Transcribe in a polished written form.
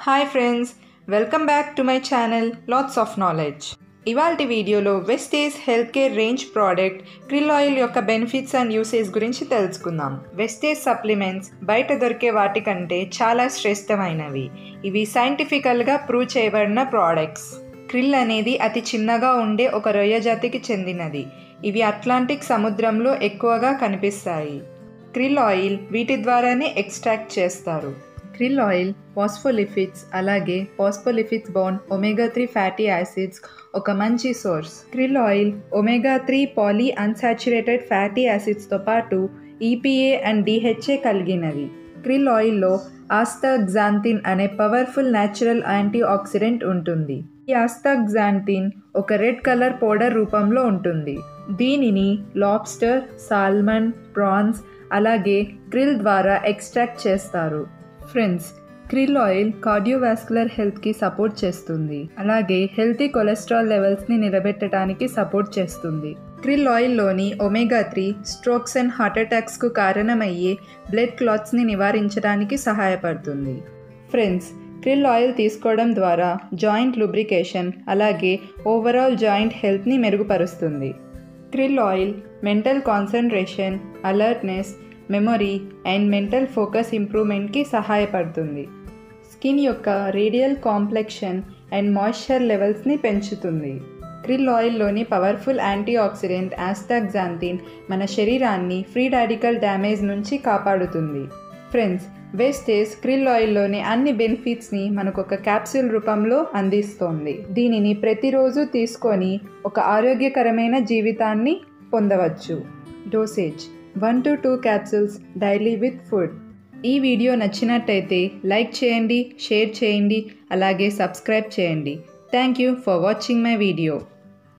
Hi friends, welcome back to my channel lots of knowledge. ఇవాల్టి వీడియోలో Vestige health care range product krill oil యొక్క benefits and usage గురించి తెలుసుకుందాం. Wastage supplements బయట దొరికే వాటికంటే చాలా శ్రేష్టమైనవి. ఇవి సైంటిఫికల్గా ప్రూవ్ చేయబడిన ప్రోడక్ట్స్. క్రిల్ అనేది అతి చిన్నగా ఉండే ఒక రొయ్య జాతికి చెందినది. ఇవి అట్లాంటిక్ సముద్రంలో ఎక్కువగా కనిపిస్తాయి. క్రిల్ ఆయిల్ వీటి ద్వారానే ఎక్స్ట్రాక్ట్ చేస్తారు. క్రిల్ ఆయిల్ ఫాస్ఫోలిపిడ్స్ అలాగే phospholipids bound omega 3 fatty acids ఒక మంచి source. Krill oil omega 3 polyunsaturated fatty యాసిడ్స్తో పాటు ఈపీఏ అండ్ డిహెచ్ఏ కలిగినవి. క్రిల్ ఆయిల్లో ఆస్తాగ్జాంతిన్ అనే పవర్ఫుల్ న్యాచురల్ యాంటీ ఆక్సిడెంట్ ఉంటుంది. ఈ ఆస్తాగ్జాంతిన్ ఒక రెడ్ కలర్ పౌడర్ రూపంలో ఉంటుంది. దీనిని లాబ్స్టర్, సాల్మన్, ప్రాన్స్ అలాగే క్రిల్ ద్వారా ఎక్స్ట్రాక్ట్ చేస్తారు. ఫ్రెండ్స్, క్రిల్ ఆయిల్ కార్డియోవాస్కులర్ హెల్త్కి సపోర్ట్ చేస్తుంది. అలాగే హెల్తీ కొలెస్ట్రాల్ లెవెల్స్ని నిలబెట్టడానికి సపోర్ట్ చేస్తుంది. క్రిల్ ఆయిల్లోని ఒమేగా 3 స్ట్రోక్స్ అండ్ హార్ట్ అటాక్స్కు కారణమయ్యే బ్లడ్ క్లాట్స్ని నివారించడానికి సహాయపడుతుంది. ఫ్రెండ్స్, క్రిల్ ఆయిల్ తీసుకోవడం ద్వారా జాయింట్ లూబ్రికేషన్ అలాగే ఓవరాల్ జాయింట్ హెల్త్ని మెరుగుపరుస్తుంది. Krill oil mental concentration, alertness, memory and mental focus ఇంప్రూవ్మెంట్కి సహాయపడుతుంది. స్కిన్ యొక్క రేడియల్ కాంప్లెక్షన్ అండ్ మాయిశ్చర్ లెవెల్స్ని పెంచుతుంది. క్రిల్ ఆయిల్లోని పవర్ఫుల్ యాంటీ ఆక్సిడెంట్ ఆస్తాగ్జాంతిన్ మన శరీరాన్ని ఫ్రీ రాడికల్ డ్యామేజ్ నుంచి కాపాడుతుంది. ఫ్రెండ్స్, వెస్టేజ్ క్రిల్ ఆయిల్లోని అన్ని బెనిఫిట్స్ని మనకు ఒక క్యాప్సూల్ రూపంలో అందిస్తోంది. దీనిని ప్రతిరోజు తీసుకొని ఒక ఆరోగ్యకరమైన జీవితాన్ని పొందవచ్చు. Dosage 1 to 2 capsules daily with food. ఈ వీడియో నచ్చినట్టయితే లైక్ చేయండి, షేర్ చేయండి, అలాగే సబ్స్క్రైబ్ చేయండి. Thank you for watching my video.